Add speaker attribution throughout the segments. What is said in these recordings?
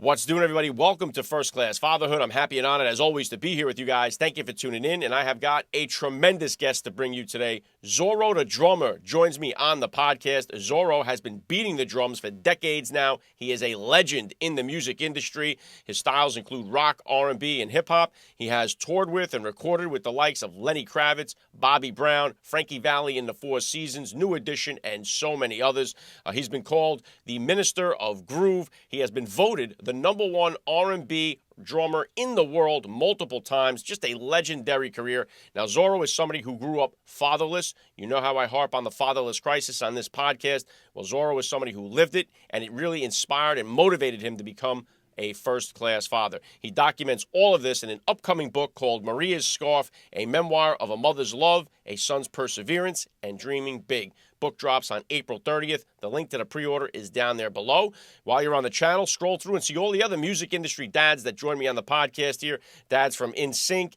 Speaker 1: What's doing, everybody? Welcome to First Class Fatherhood. I'm happy and honored, as always, to be here with you guys. Thank you for tuning in, and I have got a tremendous guest to bring you today. Zoro the Drummer joins me on the podcast. Zoro has been beating the drums for decades now. He is a legend in the music industry. His styles include rock, R&B, and hip-hop. He has toured with and recorded with the likes of Lenny Kravitz, Bobby Brown, Frankie Valli in the Four Seasons, New Edition, and so many others. He's been called the Minister of Groove. He has been voted the #1 R&B drummer in the world multiple times. Just a legendary career. Now, Zoro is somebody who grew up fatherless. You know how I harp on the fatherless crisis on this podcast. Well, Zoro is somebody who lived it, and it really inspired and motivated him to become a first-class father. He documents all of this in an upcoming book called Maria's Scarf, a memoir of a mother's love, a son's perseverance, and dreaming big. Book drops on April 30th. The link to the pre-order is down there below. While you're on the channel, scroll through and see all the other music industry dads that join me on the podcast here. Dads from NSYNC,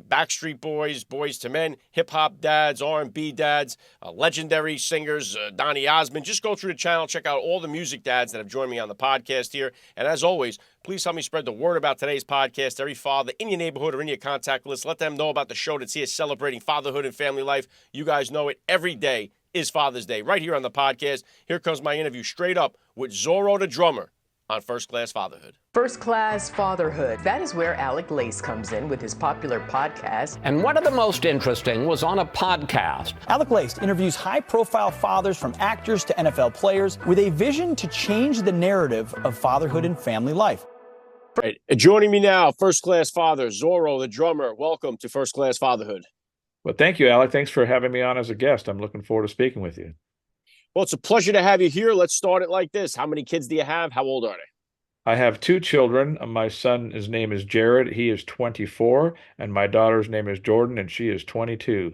Speaker 1: Backstreet Boys, Boys to Men, hip-hop dads, R&B dads, legendary singers, Donny Osmond. Just go through the channel, check out all the music dads that have joined me on the podcast here. And as always, please help me spread the word about today's podcast. Every father in your neighborhood or in your contact list, let them know about the show that's here celebrating fatherhood and family life. You guys know it. Every day is Father's Day right here on the podcast. Here comes my interview straight up with Zoro the Drummer on First Class Fatherhood.
Speaker 2: First Class Fatherhood. That is where Alec Lace comes in with his popular podcast.
Speaker 3: And one of the most interesting was on a podcast.
Speaker 4: Alec Lace interviews high-profile fathers from actors to NFL players with a vision to change the narrative of fatherhood and family life.
Speaker 1: Right. Joining me now, First Class Father, Zoro the Drummer. Welcome to First Class Fatherhood.
Speaker 5: Well, thank you, Alec. Thanks for having me on as a guest. I'm looking forward to speaking with you.
Speaker 1: Well, it's a pleasure to have you here. Let's start it like this. How many kids do you have? How old are they?
Speaker 5: I have two children. My son, his name is Jared. He is 24, and my daughter's name is Jordan, and she is 22.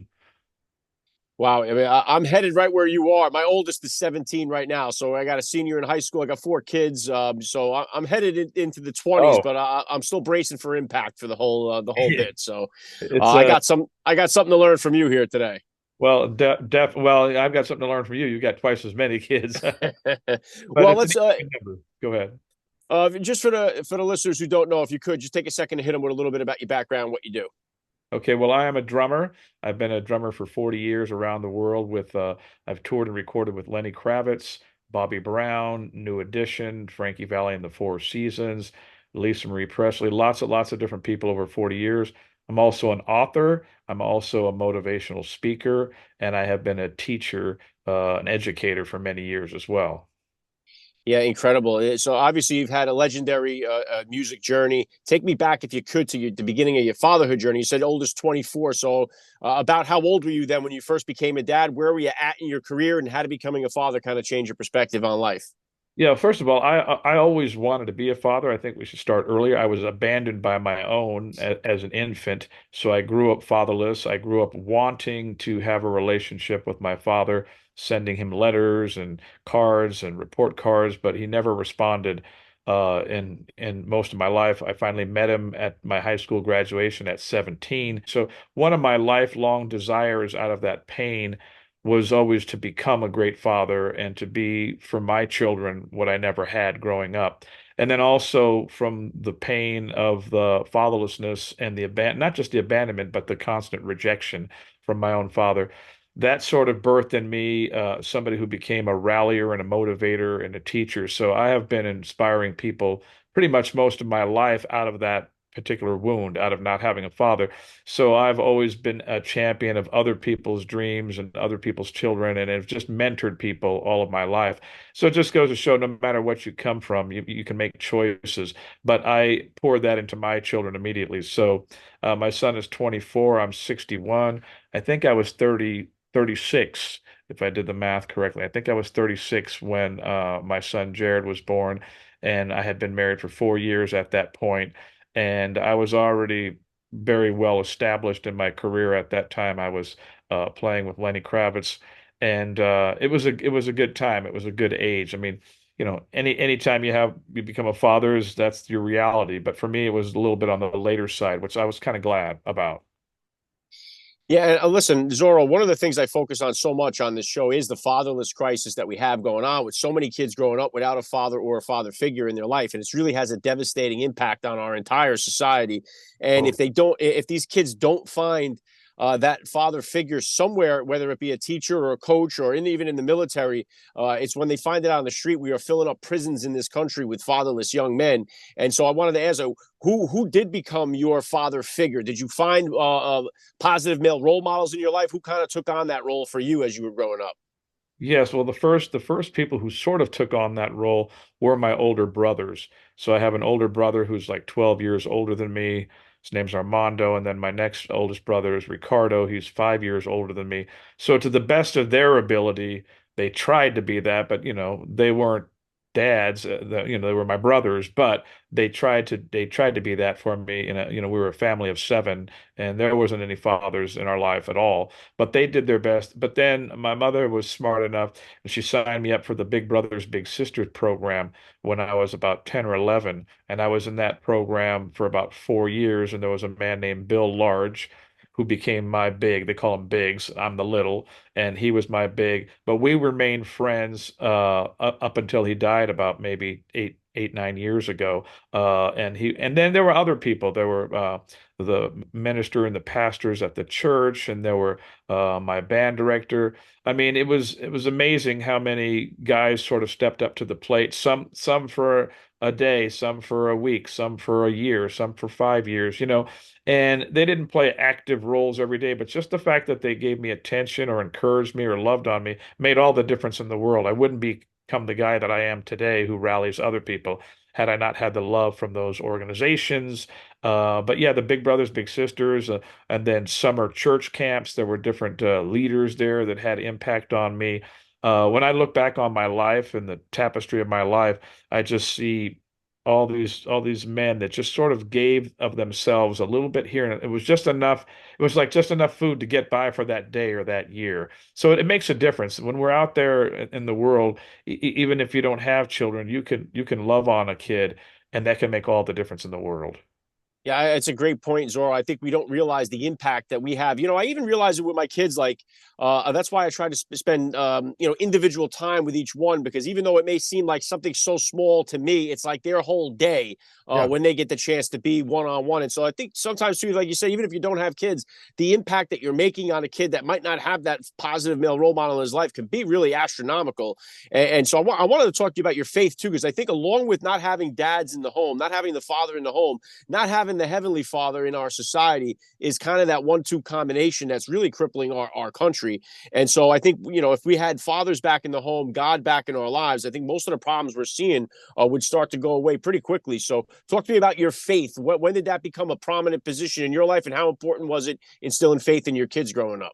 Speaker 1: Wow. I mean, I'm headed right where you are. My oldest is 17 right now. So I got a senior in high school. I got 4 kids. So I'm headed into the 20s, but I'm still bracing for impact for the whole bit. So I got something to learn from you here today.
Speaker 5: Well, well, I've got something to learn from you. You got twice as many kids.
Speaker 1: Well, let's
Speaker 5: go ahead.
Speaker 1: Just for the listeners who don't know, if you could just take a second to hit them with a little bit about your background, what you do.
Speaker 5: Okay, well, I am a drummer. I've been a drummer for 40 years around the world with, I've toured and recorded with Lenny Kravitz, Bobby Brown, New Edition, Frankie Valli and the Four Seasons, Lisa Marie Presley, lots of different people over 40 years. I'm also an author. I'm also a motivational speaker, and I have been a teacher, an educator for many years as well.
Speaker 1: Yeah, incredible. So obviously you've had a legendary music journey. Take me back, if you could, to the beginning of your fatherhood journey. You said oldest 24. So about how old were you then when you first became a dad? Where were you at in your career, and how did becoming a father kind of change your perspective on life?
Speaker 5: Yeah, first of all, I always wanted to be a father. I think we should start earlier. I was abandoned by my own as an infant, so I grew up fatherless. I grew up wanting to have a relationship with my father, sending him letters and cards and report cards, but he never responded. In most of my life, I finally met him at my high school graduation at 17. So one of my lifelong desires out of that pain was always to become a great father and to be for my children what I never had growing up. And then also from the pain of the fatherlessness and not just the abandonment, but the constant rejection from my own father. That sort of birthed in me somebody who became a rallier and a motivator and a teacher. So I have been inspiring people pretty much most of my life out of that particular wound, out of not having a father. So I've always been a champion of other people's dreams and other people's children, and have just mentored people all of my life. So it just goes to show no matter what you come from, you can make choices. But I poured that into my children immediately. So my son is 24. I'm 61. I think I was 36, if I did the math correctly. I think I was 36 when my son Jared was born, and I had been married for 4 years at that point. And I was already very well established in my career at that time. I was playing with Lenny Kravitz, and it was a good time. It was a good age. I mean, anytime you become a father, that's your reality. But for me, it was a little bit on the later side, which I was kind of glad about.
Speaker 1: Yeah, and listen, Zorro, one of the things I focus on so much on this show is the fatherless crisis that we have going on with so many kids growing up without a father or a father figure in their life. And it really has a devastating impact on our entire society. And if
Speaker 5: Oh,
Speaker 1: they don't, if these kids don't find that father figure somewhere, whether it be a teacher or a coach or even in the military, it's when they find it on the street. We are filling up prisons in this country with fatherless young men. And so I wanted to ask, who did become your father figure? Did you find positive male role models in your life? Who kind of took on that role for you as you were growing up?
Speaker 5: yes, well, the first people who sort of took on that role were my older brothers. So I have an older brother who's like 12 years older than me. His name's Armando, and then my next oldest brother is Ricardo. He's 5 years older than me. So to the best of their ability, they tried to be that, but they weren't dads. They were my brothers, but they tried to be that for me. And we were a family of seven, and there wasn't any fathers in our life at all, but they did their best. But then my mother was smart enough, and she signed me up for the Big Brothers Big Sisters program when I was about 10 or 11. And I was in that program for about 4 years. And there was a man named Bill Large who became my big. They call him Biggs. I'm the little, and he was my big. But we remained friends up until he died about maybe 9 years ago. And then there were other people. There were the minister and the pastors at the church, and there were my band director. I mean, it was amazing how many guys sort of stepped up to the plate. Some for a day, some for a week, some for a year, some for 5 years. And they didn't play active roles every day, but just the fact that they gave me attention or encouraged me or loved on me made all the difference in the world. I wouldn't become the guy that I am today who rallies other people had I not had the love from those organizations. But yeah, the Big Brothers, Big Sisters, and then summer church camps. There were different leaders there that had impact on me. When I look back on my life and the tapestry of my life, I just see all these men that just sort of gave of themselves a little bit here, and it was just enough. It was like just enough food to get by for that day or that year. So it makes a difference when we're out there in the world. Even if you don't have children, you can love on a kid, and that can make all the difference in the world.
Speaker 1: Yeah, it's a great point, Zoro. I think we don't realize the impact that we have. I even realize it with my kids. Like, that's why I try to spend, individual time with each one, because even though it may seem like something so small to me, it's like their whole day
Speaker 5: Yeah.
Speaker 1: when they get the chance to be one on one. And so I think sometimes too, like you say, even if you don't have kids, the impact that you're making on a kid that might not have that positive male role model in his life can be really astronomical. And so I wanted to talk to you about your faith too, because I think along with not having dads in the home, not having the father in the home, not having the Heavenly Father in our society is kind of that 1-2 combination that's really crippling our country. And so I think, if we had fathers back in the home, God back in our lives, I think most of the problems we're seeing would start to go away pretty quickly. So talk to me about your faith. When did that become a prominent position in your life, and how important was it instilling faith in your kids growing up?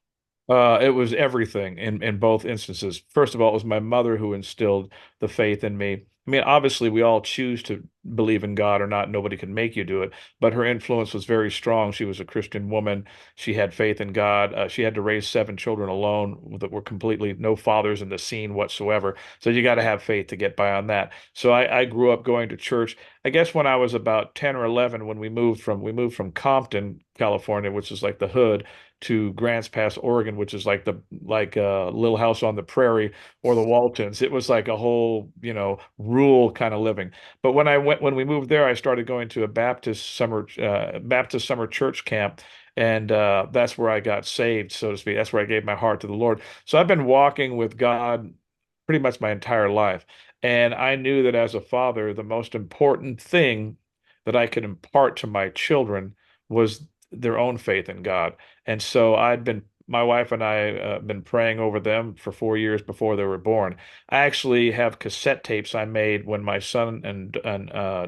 Speaker 5: It was everything in both instances. First of all, it was my mother who instilled the faith in me. I mean, obviously, we all choose to believe in God or not. Nobody can make you do it. But her influence was very strong. She was a Christian woman. She had faith in God. She had to raise seven children alone that were completely no fathers in the scene whatsoever. So you got to have faith to get by on that. So I grew up going to church. I guess when I was about 10 or 11, when we moved from Compton, California, which is like the hood, to Grants Pass, Oregon, which is like Little House on the Prairie or the Waltons. It was like a whole, rural kind of living. But when we moved there, I started going to a Baptist summer church camp. And that's where I got saved, so to speak. That's where I gave my heart to the Lord. So I've been walking with God pretty much my entire life. And I knew that as a father, the most important thing that I could impart to my children was their own faith in God. And so my wife and I been praying over them for 4 years before they were born. I actually have cassette tapes I made when my son and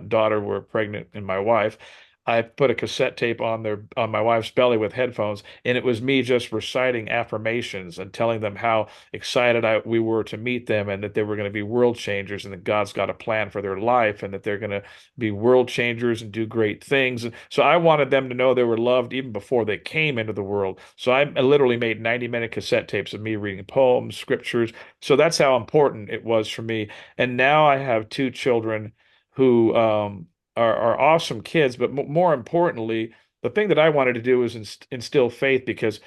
Speaker 5: daughter were pregnant, and my wife. I put a cassette tape on my wife's belly with headphones, and it was me just reciting affirmations and telling them how excited we were to meet them, and that they were going to be world changers, and that God's got a plan for their life, and that they're going to be world changers and do great things. And so I wanted them to know they were loved even before they came into the world. So I literally made 90-minute cassette tapes of me reading poems, scriptures. So that's how important it was for me. And now I have two children who are awesome kids, but more importantly, the thing that I wanted to do was instill faith, because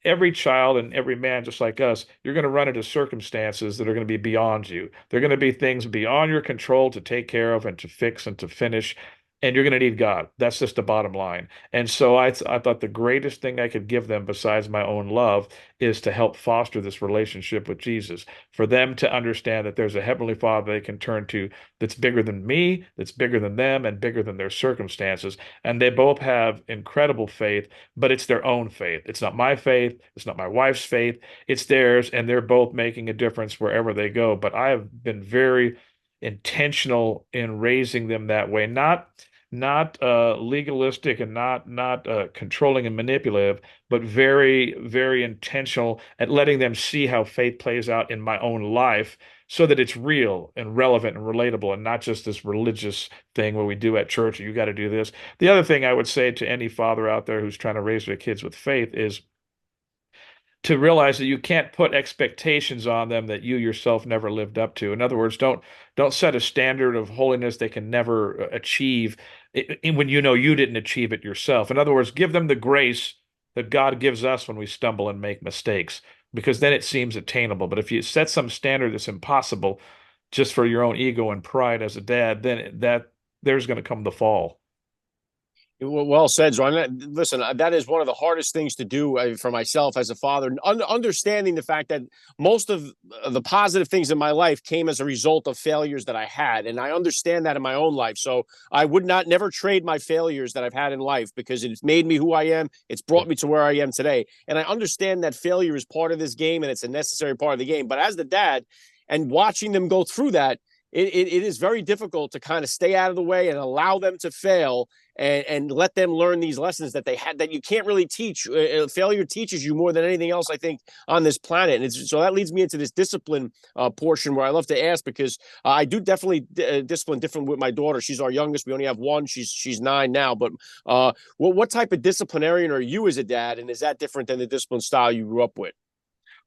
Speaker 5: every child and every man, just like us, you're going to run into circumstances that are going to be beyond you. They're going to be things beyond your control to take care of and to fix and to finish. And you're going to need God. That's just the bottom line. And so I thought the greatest thing I could give them besides my own love is to help foster this relationship with Jesus, for them to understand that there's a Heavenly Father they can turn to that's bigger than me, that's bigger than them, and bigger than their circumstances. And they both have incredible faith, but it's their own faith. It's not my faith. It's not my wife's faith. It's theirs, and they're both making a difference wherever they go. But I have been very intentional in raising them that way, not legalistic and not controlling and manipulative, but very, very intentional at letting them see how faith plays out in my own life so that it's real and relevant and relatable and not just this religious thing where we do at church, you got to do this. The other thing I would say to any father out there who's trying to raise their kids with faith is to realize that you can't put expectations on them that you yourself never lived up to. In other words, don't set a standard of holiness they can never achieve when you know you didn't achieve it yourself. In other words, give them the grace that God gives us when we stumble and make mistakes, because then it seems attainable. But if you set some standard that's impossible just for your own ego and pride as a dad, then there's going to come the fall.
Speaker 1: Well said, John. Listen, that is one of the hardest things to do for myself as a father, understanding the fact that most of the positive things in my life came as a result of failures that I had. And I understand that in my own life. So I would never trade my failures that I've had in life, because it's made me who I am. It's brought me to where I am today. And I understand that failure is part of this game and it's a necessary part of the game. But as the dad and watching them go through that, it is very difficult to kind of stay out of the way and allow them to fail and let them learn these lessons that they had that you can't really teach. Failure teaches you more than anything else, I think, on this planet. And so that leads me into this discipline portion where I love to ask, because I do definitely discipline different with my daughter. She's our youngest. We only have one. She's 9 now. But what type of disciplinarian are you as a dad? And is that different than the discipline style you grew up with?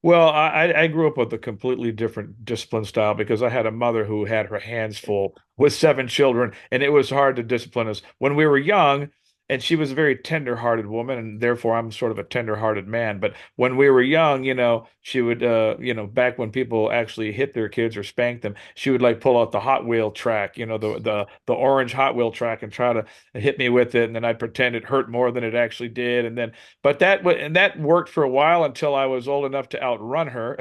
Speaker 5: Well, I grew up with a completely different discipline style because I had a mother who had her hands full with 7 children, and it was hard to discipline us when we were young. And she was a very tender-hearted woman, and therefore I'm sort of a tender-hearted man. But when we were young, she would, back when people actually hit their kids or spanked them, she would like pull out the Hot Wheel track, the orange Hot Wheel track, and try to hit me with it, and then I'd pretend it hurt more than it actually did, and then, but that worked for a while until I was old enough to outrun her.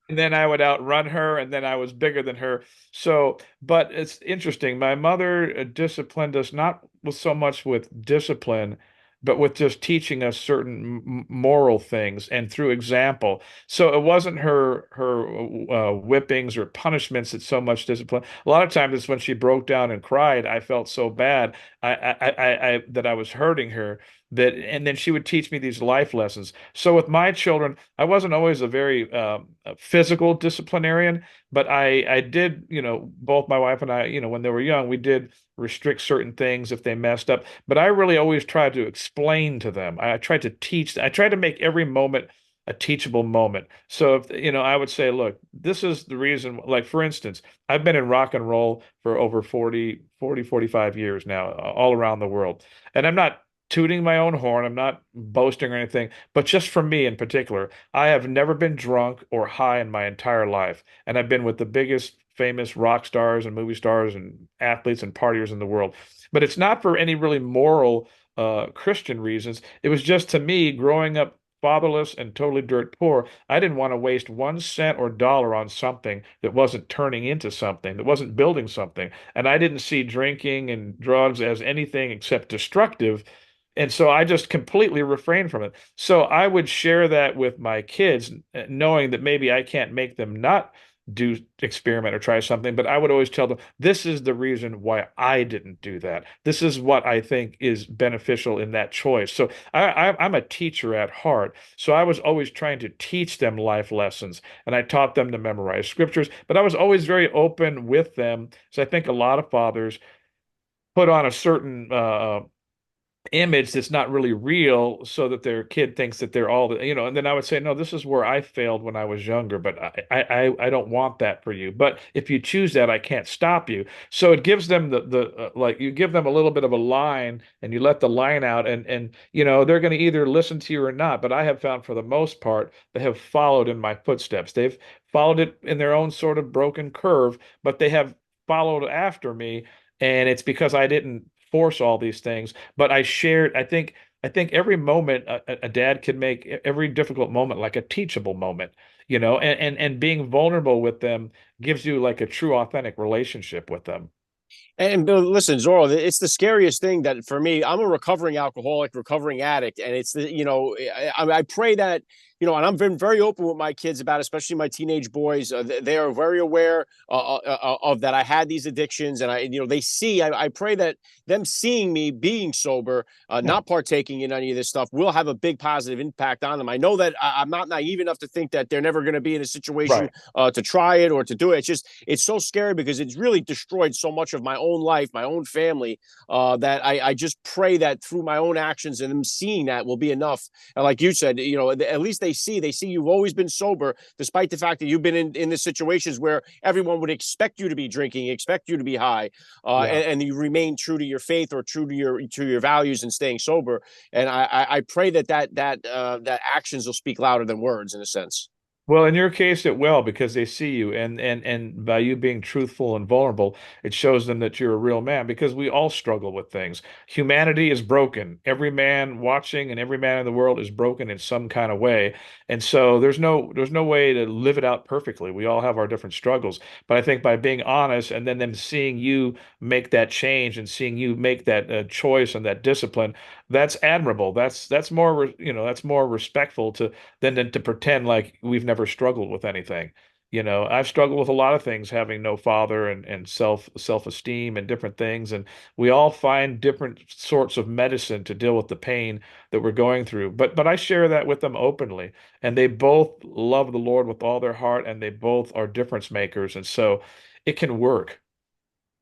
Speaker 5: And then I would outrun her, and then I was bigger than her. So, but it's interesting. My mother disciplined us not with so much with discipline, but with just teaching us certain moral things and through example. So it wasn't her whippings or punishments that so much discipline. A lot of times it's when she broke down and cried, I felt so bad that I was hurting her. And then she would teach me these life lessons. So with my children, I wasn't always a very physical disciplinarian, but I did, both my wife and I, when they were young, we did restrict certain things if they messed up. But I really always tried to explain to them. I tried to teach. I tried to make every moment a teachable moment. So if, I would say, look, this is the reason, like, for instance, I've been in rock and roll for over 45 years now, all around the world. And I'm not tooting my own horn. I'm not boasting or anything, but just for me in particular, I have never been drunk or high in my entire life. And I've been with the biggest famous rock stars and movie stars and athletes and partiers in the world. But it's not for any really moral Christian reasons. It was just, to me, growing up fatherless and totally dirt poor, I didn't want to waste 1 cent or dollar on something that wasn't turning into something, that wasn't building something. And I didn't see drinking and drugs as anything except destructive. And so I just completely refrained from it. So I would share that with my kids, knowing that maybe I can't make them not do experiment or try something, but I would always tell them, this is the reason why I didn't do that. This is what I think is beneficial in that choice. So I'm a teacher at heart. So I was always trying to teach them life lessons, and I taught them to memorize scriptures, but I was always very open with them. So I think a lot of fathers put on a certain image that's not really real so that their kid thinks that they're all the, and then I would say, no, this is where I failed when I was younger, but I don't want that for you. But if you choose that, I can't stop you. So it gives them like you give them a little bit of a line and you let the line out and they're going to either listen to you or not. But I have found for the most part they have followed in my footsteps. They've followed it in their own sort of broken curve, but they have followed after me. And it's because I didn't force all these things, but I think every moment a dad can make every difficult moment like a teachable moment, and being vulnerable with them gives you like a true authentic relationship with them.
Speaker 1: And Bill, listen, Zoro, it's the scariest thing that for me, I'm a recovering alcoholic, recovering addict. And it's I pray that, and I've been very open with my kids about it, especially my teenage boys. They are very aware of that. I had these addictions and they see, I pray that them seeing me being sober,
Speaker 5: Yeah,
Speaker 1: not partaking in any of this stuff will have a big positive impact on them. I know that I'm not naive enough to think that they're never going to be in a situation
Speaker 5: right.
Speaker 1: to try it or to do it. It's so scary because it's really destroyed so much of my own life, my own family, that I just pray that through my own actions and them seeing that will be enough. And like you said, at least they see you've always been sober, despite the fact that you've been in the situations where everyone would expect you to be drinking, expect you to be high,
Speaker 5: Yeah.
Speaker 1: and you remain true to your faith or true to your values and staying sober. And I pray that actions will speak louder than words in a sense.
Speaker 5: Well, in your case, it will because they see you, and by you being truthful and vulnerable, it shows them that you're a real man. Because we all struggle with things. Humanity is broken. Every man watching and every man in the world is broken in some kind of way, and so there's no way to live it out perfectly. We all have our different struggles, but I think by being honest and then them seeing you make that change and seeing you make that choice and that discipline, that's admirable. That's more, that's more respectful than to pretend like we've never struggled with anything. I've struggled with a lot of things, having no father and self-esteem and different things. And we all find different sorts of medicine to deal with the pain that we're going through. But I share that with them openly. And they both love the Lord with all their heart, and they both are difference makers. And so it can work.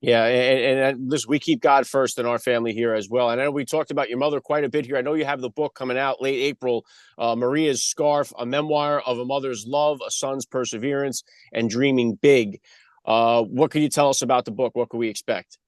Speaker 1: Yeah, and listen, we keep God first in our family here as well. And I know we talked about your mother quite a bit here. I know you have the book coming out late April, Maria's Scarf, a memoir of a mother's love, a son's perseverance, and dreaming big. What can you tell us about the book? What can we expect?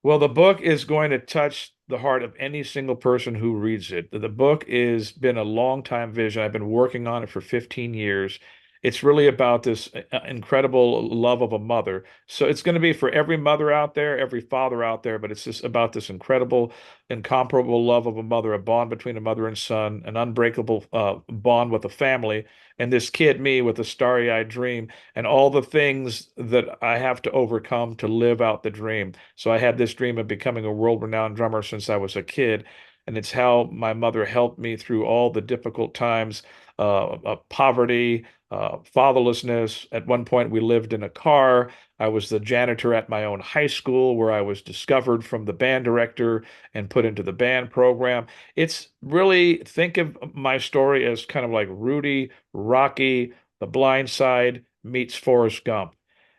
Speaker 5: Well, the book is going to touch the heart of any single person who reads it. The book has been a long time vision. I've been working on it for 15 years. It's really about this incredible love of a mother. So it's going to be for every mother out there, every father out there, but it's just about this incredible, incomparable love of a mother, a bond between a mother and son, an unbreakable bond with a family, and this kid, me, with a starry-eyed dream, and all the things that I have to overcome to live out the dream. So I had this dream of becoming a world-renowned drummer since I was a kid, and it's how my mother helped me through all the difficult times of poverty, fatherlessness. At one point, we lived in a car. I was the janitor at my own high school where I was discovered from the band director and put into the band program. It's really, think of my story as kind of like Rudy, Rocky, The Blind Side meets Forrest Gump.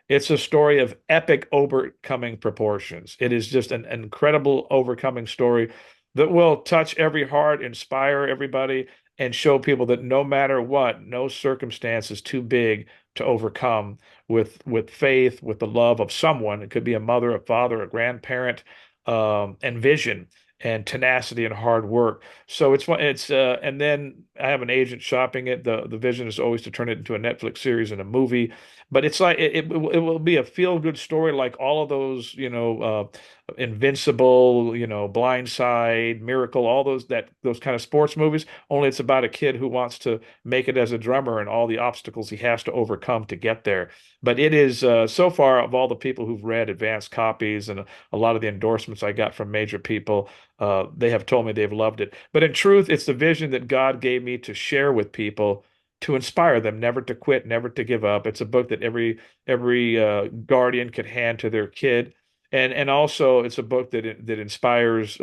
Speaker 5: It's a story of epic overcoming proportions. It is just an incredible overcoming story that will touch every heart, inspire everybody, and show people that no matter what, no circumstance is too big to overcome with faith, with the love of someone. It could be a mother, a father, a grandparent, and vision and tenacity and hard work. So and then I have an agent shopping it. The vision is always to turn it into a Netflix series and a movie. But it's like it will be a feel good story like all of those, Invincible, Blind Side, Miracle, all those kind of sports movies. Only it's about a kid who wants to make it as a drummer and all the obstacles he has to overcome to get there. But it is so far of all the people who've read advanced copies and a lot of the endorsements I got from major people, they have told me they've loved it. But in truth, it's the vision that God gave me to share with people to inspire them never to quit, never to give up. It's a book that every guardian could hand to their kid, and also it's a book that inspires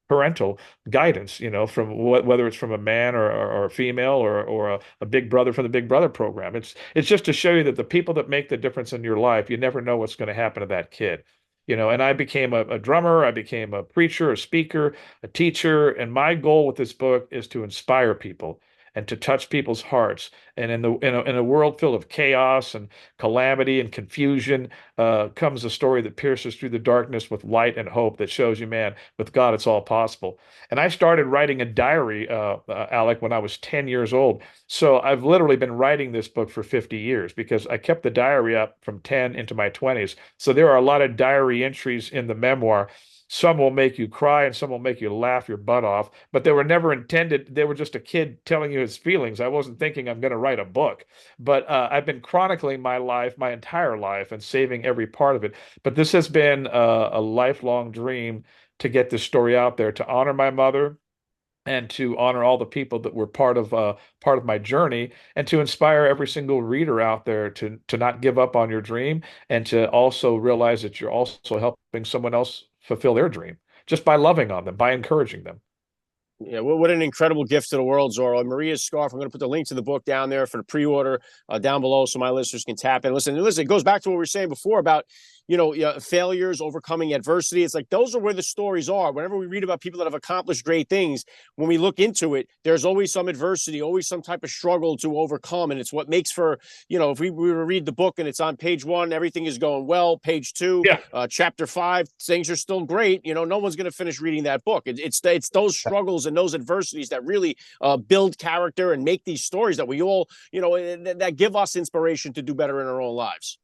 Speaker 5: parental guidance. From whether it's from a man or a female or a big brother from the Big Brother program. It's just to show you that the people that make the difference in your life, you never know what's going to happen to that kid. And I became a drummer, I became a preacher, a speaker, a teacher, and my goal with this book is to inspire people and to touch people's hearts. And in a world filled of chaos and calamity and confusion, comes a story that pierces through the darkness with light and hope that shows you, man, with God, it's all possible. And I started writing a diary, Alec, when I was 10 years old. So I've literally been writing this book for 50 years because I kept the diary up from 10 into my 20s. So there are a lot of diary entries in the memoir. Some will make you cry and some will make you laugh your butt off, but they were never intended. They were just a kid telling you his feelings. I wasn't thinking I'm going to write a book, but I've been chronicling my life, my entire life, and saving every part of it. But this has been a lifelong dream to get this story out there, to honor my mother and to honor all the people that were part of my journey, and to inspire every single reader out there to not give up on your dream, and to also realize that you're also helping someone else fulfill their dream just by loving on them, by encouraging them.
Speaker 1: Yeah, what an incredible gift to the world, Zorro. And Maria's scarf, I'm going to put the link to the book down there for the pre-order down below so my listeners can tap in. Listen, it goes back to what we were saying before about, failures, overcoming adversity. It's like those are where the stories are. Whenever we read about people that have accomplished great things, when we look into it, there's always some adversity, always some type of struggle to overcome. And it's what makes for, if we were to read the book and it's on page 1, everything is going well. Page 2,
Speaker 5: Yeah.
Speaker 1: chapter 5, things are still great. No one's going to finish reading that book. It's those struggles and those adversities that really build character and make these stories that we all, that give us inspiration to do better in our own lives.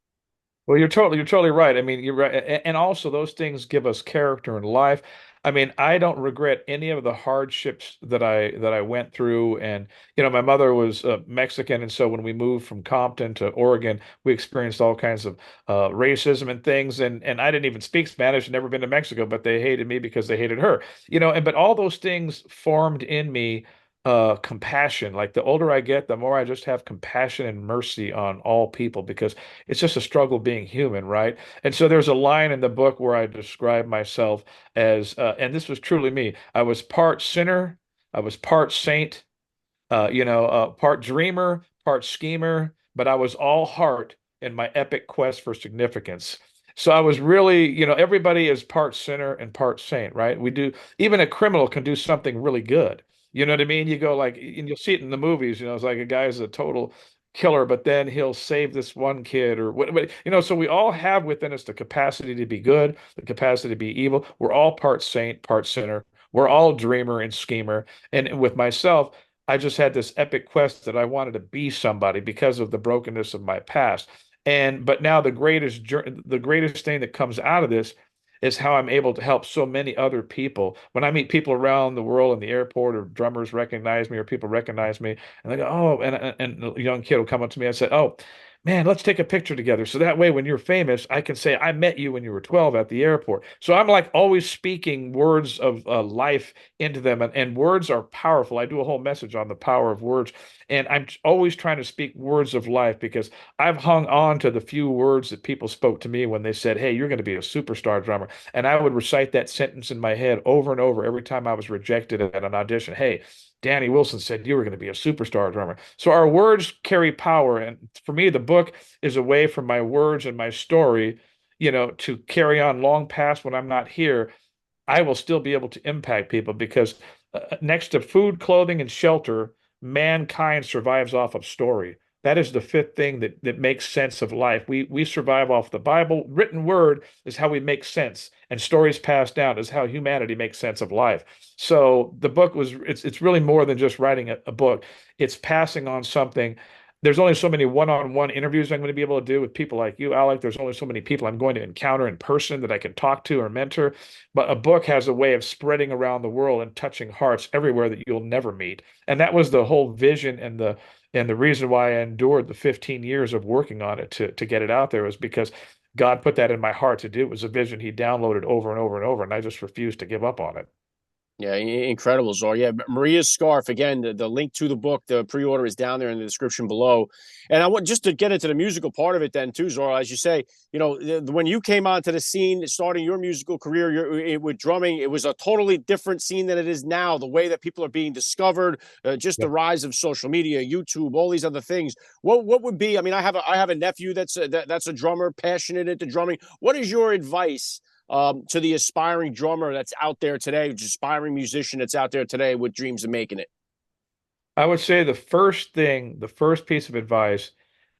Speaker 5: Well, you're totally right. I mean, you're right. And also those things give us character in life. I mean, I don't regret any of the hardships that I went through. And, my mother was Mexican. And so when we moved from Compton to Oregon, we experienced all kinds of racism and things. And I didn't even speak Spanish, never been to Mexico, but they hated me because they hated her, but all those things formed in me compassion. Like the older I get, the more I just have compassion and mercy on all people because it's just a struggle being human, right? And so there's a line in the book where I describe myself as, and this was truly me, I was part sinner, I was part saint, part dreamer, part schemer, but I was all heart in my epic quest for significance. So I was really, everybody is part sinner and part saint, right? Even a criminal can do something really good. You know what I mean? You go like, and you'll see it in the movies, it's like a guy's a total killer, but then he'll save this one kid or what, so we all have within us the capacity to be good, the capacity to be evil. We're all part saint, part sinner. We're all dreamer and schemer. And with myself, I just had this epic quest that I wanted to be somebody because of the brokenness of my past. But now the greatest thing that comes out of this is how I'm able to help so many other people. When I meet people around the world in the airport, or drummers recognize me, or people recognize me, and they go, "Oh," and a young kid will come up to me and say, "Oh, man, let's take a picture together." So that way, when you're famous, I can say, "I met you when you were 12 at the airport." So I'm like always speaking words of life into them, and words are powerful. I do a whole message on the power of words, and I'm always trying to speak words of life because I've hung on to the few words that people spoke to me when they said, "Hey, you're going to be a superstar drummer." And I would recite that sentence in my head over and over every time I was rejected at an audition. "Hey, Danny Wilson said you were going to be a superstar drummer." So our words carry power. And for me, the book is a way for my words and my story, to carry on long past when I'm not here. I will still be able to impact people because next to food, clothing, and shelter, mankind survives off of story. That is the fifth thing that makes sense of life. We survive off the Bible. Written word is how we make sense, and stories passed down is how humanity makes sense of life. So the book it's really more than just writing a book. It's passing on something. There's only so many one-on-one interviews I'm going to be able to do with people like you, Alec. There's only so many people I'm going to encounter in person that I can talk to or mentor. But a book has a way of spreading around the world and touching hearts everywhere that you'll never meet. And that was the whole vision and the reason why I endured the 15 years of working on it to get it out there was because God put that in my heart to do. It was a vision he downloaded over and over and over, and I just refused to give up on it.
Speaker 1: Yeah, incredible, Zor. Yeah, Maria's Scarf. Again, the link to the book, the pre-order is down there in the description below. And I want just to get into the musical part of it then too, Zor. As you say, when you came onto the scene, starting your musical career with drumming, it was a totally different scene than it is now. The way that people are being discovered, just the
Speaker 5: Yep.
Speaker 1: rise of social media, YouTube, all these other things. What would be? I mean, I have a nephew that's a drummer, passionate into drumming. What is your advice to the aspiring drummer that's out there today, aspiring musician that's out there today with dreams of making it?
Speaker 5: I would say the first piece of advice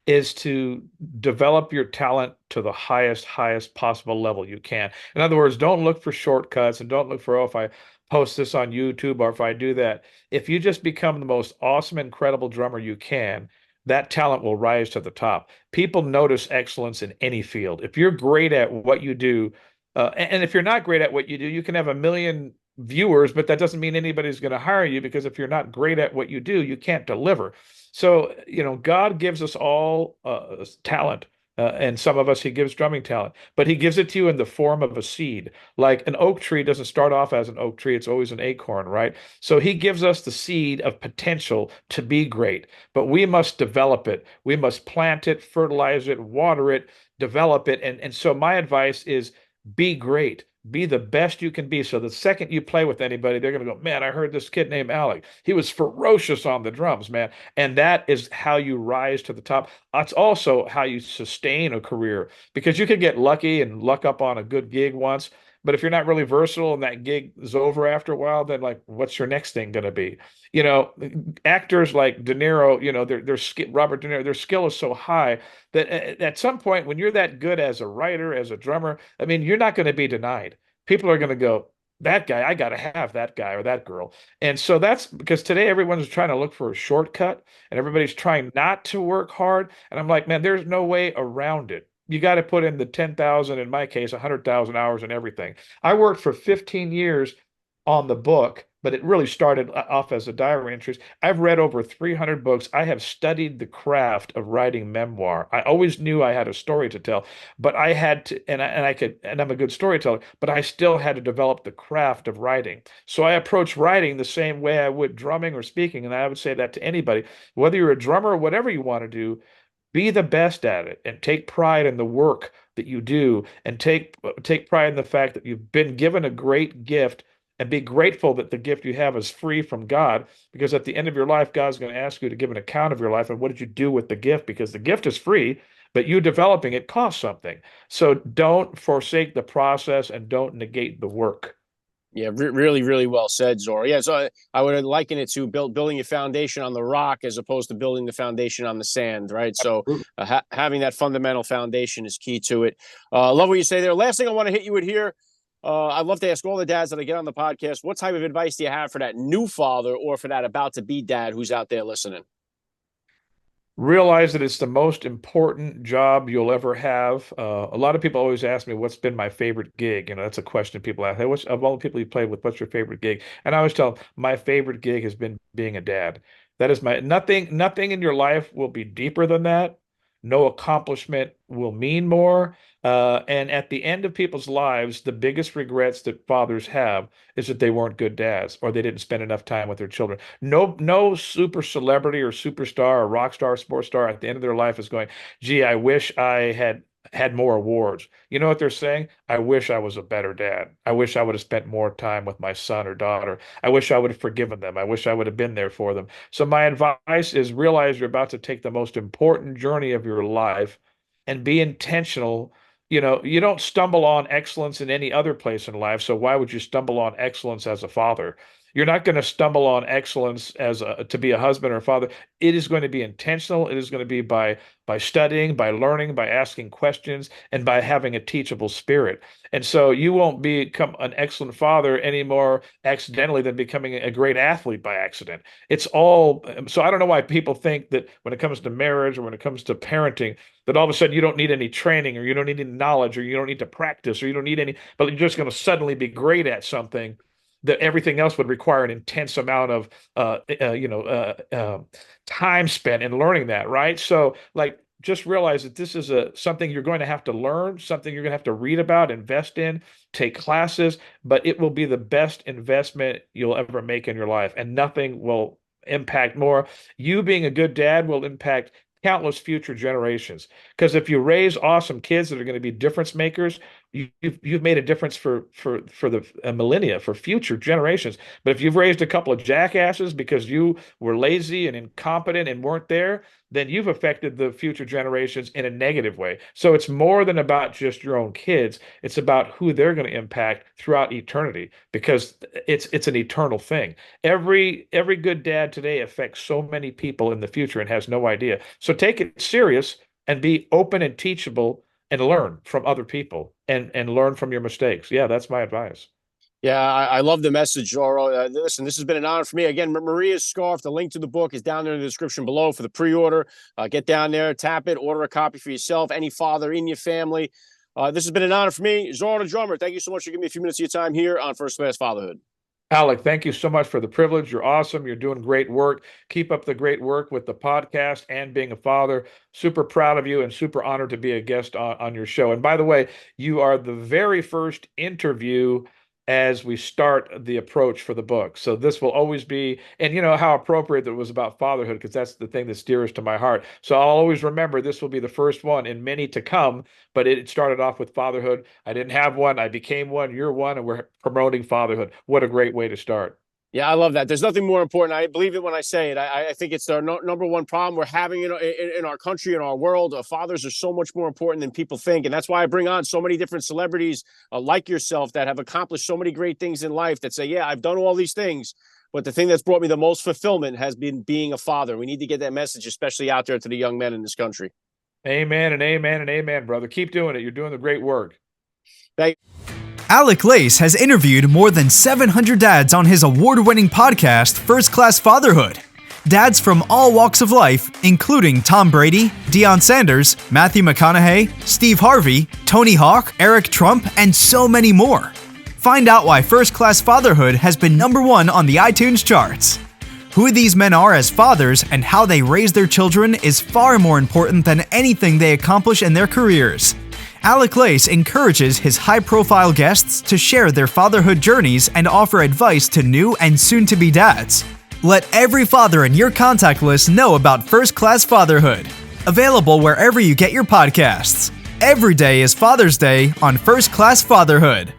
Speaker 5: is to develop your talent to the highest possible level you can. In other words, don't look for shortcuts and don't look for, oh, if I post this on YouTube or if I do that. If you just become the most awesome, incredible drummer you can, that talent will rise to the top. People notice excellence in any field. If you're great at what you do, and if you're not great at what you do, you can have a million viewers, but that doesn't mean anybody's going to hire you because if you're not great at what you do, you can't deliver. So, God gives us all talent. And some of us, he gives drumming talent, but he gives it to you in the form of a seed. Like an oak tree doesn't start off as an oak tree, it's always an acorn, right? So he gives us the seed of potential to be great, but we must develop it. We must plant it, fertilize it, water it, develop it. And so my advice is be great. Be the best you can be. So the second you play with anybody, they're going to go, man, I heard this kid named Alec. He was ferocious on the drums, man. And that is how you rise to the top. That's also how you sustain a career because you could get lucky and luck up on a good gig once. But if you're not really versatile and that gig is over after a while, then like, what's your next thing going to be? You know, actors like De Niro, Robert De Niro, their skill is so high that at some point when you're that good as a writer, as a drummer, I mean, you're not going to be denied. People are going to go, that guy, I got to have that guy or that girl. And so that's because today everyone's trying to look for a shortcut and everybody's trying not to work hard. And I'm like, man, there's no way around it. You got to put in the 10,000, in my case, 100,000 hours and everything. I worked for 15 years on the book, but it really started off as a diary entries. I've read over 300 books. I have studied the craft of writing memoir. I always knew I had a story to tell, but I had to, and I'm a good storyteller, but I still had to develop the craft of writing. So I approach writing the same way I would drumming or speaking, and I would say that to anybody, whether you're a drummer or whatever you want to do, be the best at it and take pride in the work that you do and take pride in the fact that you've been given a great gift and be grateful that the gift you have is free from God because at the end of your life, God's going to ask you to give an account of your life and what did you do with the gift because the gift is free, but you developing it costs something. So don't forsake the process and don't negate the work.
Speaker 1: Yeah, really, really well said, Zora. Yeah, so I would liken it to building your foundation on the rock as opposed to building the foundation on the sand, right? So having that fundamental foundation is key to it. I love what you say there. Last thing I want to hit you with here, I'd love to ask all the dads that I get on the podcast, what type of advice do you have for that new father or for that about to be dad who's out there listening?
Speaker 5: Realize that it's the most important job you'll ever have. A lot of people always ask me, what's been my favorite gig? That's a question people ask. Hey, of all the people you played with, what's your favorite gig? And I always tell them, my favorite gig has been being a dad. That is nothing in your life will be deeper than that. No accomplishment will mean more. And at the end of people's lives, the biggest regrets that fathers have is that they weren't good dads or they didn't spend enough time with their children. No super celebrity or superstar or rock star, sports star at the end of their life is going, gee, I wish I had more awards. You know what they're saying? I wish I was a better dad. I wish I would have spent more time with my son or daughter. I wish I would have forgiven them. I wish I would have been there for them. So my advice is realize you're about to take the most important journey of your life and be intentional. You don't stumble on excellence in any other place in life. So why would you stumble on excellence as a father? You're not going to stumble on excellence to be a husband or a father. It is going to be intentional. It is going to be by studying, by learning, by asking questions, and by having a teachable spirit. And so you won't become an excellent father any more accidentally than becoming a great athlete by accident. It's all so I don't know why people think that when it comes to marriage or when it comes to parenting, that all of a sudden you don't need any training or you don't need any knowledge or you don't need to practice or you don't need any, but you're just going to suddenly be great at something that everything else would require an intense amount of time spent in learning that, right? So like just realize that this is something you're going to have to learn, something you're going to have to read about, invest in, take classes, but it will be the best investment you'll ever make in your life, and nothing will impact more. You being a good dad will impact countless future generations. Because if you raise awesome kids that are going to be difference makers, you've made a difference for the millennia, for future generations. But if you've raised a couple of jackasses because you were lazy and incompetent and weren't there, then you've affected the future generations in a negative way. So it's more than about just your own kids. It's about who they're going to impact throughout eternity, because it's an eternal thing. Every good dad today affects so many people in the future and has no idea. So take it serious and be open and teachable and learn from other people and learn from your mistakes. Yeah, that's my advice.
Speaker 1: Yeah, I love the message, Zoro. Listen, this has been an honor for me. Again, Maria's scarf, the link to the book is down there in the description below for the pre-order. Get down there, tap it, order a copy for yourself, any father in your family. This has been an honor for me. Zoro the Drummer, thank you so much for giving me a few minutes of your time here on First Class Fatherhood.
Speaker 5: Alec, thank you so much for the privilege. You're awesome. You're doing great work. Keep up the great work with the podcast and being a father. Super proud of you and super honored to be a guest on your show. And by the way, you are the very first interview as we start the approach for the book. So this will always be, and you know how appropriate that it was about fatherhood, because that's the thing that's dearest to my heart. So I'll always remember this will be the first one in many to come, but it started off with fatherhood. I didn't have one. I became one. You're one, and we're promoting fatherhood. What a great way to start.
Speaker 1: Yeah, I love that. There's nothing more important. I believe it when I say it. I think it's the number one problem we're having in our country, in our world. Fathers are so much more important than people think. And that's why I bring on so many different celebrities like yourself that have accomplished so many great things in life that say, yeah, I've done all these things, but the thing that's brought me the most fulfillment has been being a father. We need to get that message, especially out there to the young men in this country.
Speaker 5: Amen and amen and amen, brother. Keep doing it. You're doing the great work.
Speaker 1: Thank you.
Speaker 6: Alec Lace has interviewed more than 700 dads on his award-winning podcast, First Class Fatherhood. Dads from all walks of life, including Tom Brady, Deion Sanders, Matthew McConaughey, Steve Harvey, Tony Hawk, Eric Trump, and so many more. Find out why First Class Fatherhood has been #1 on the iTunes charts. Who these men are as fathers and how they raise their children is far more important than anything they accomplish in their careers. Alec Lace encourages his high-profile guests to share their fatherhood journeys and offer advice to new and soon-to-be dads. Let every father in your contact list know about First Class Fatherhood. Available wherever you get your podcasts. Every day is Father's Day on First Class Fatherhood.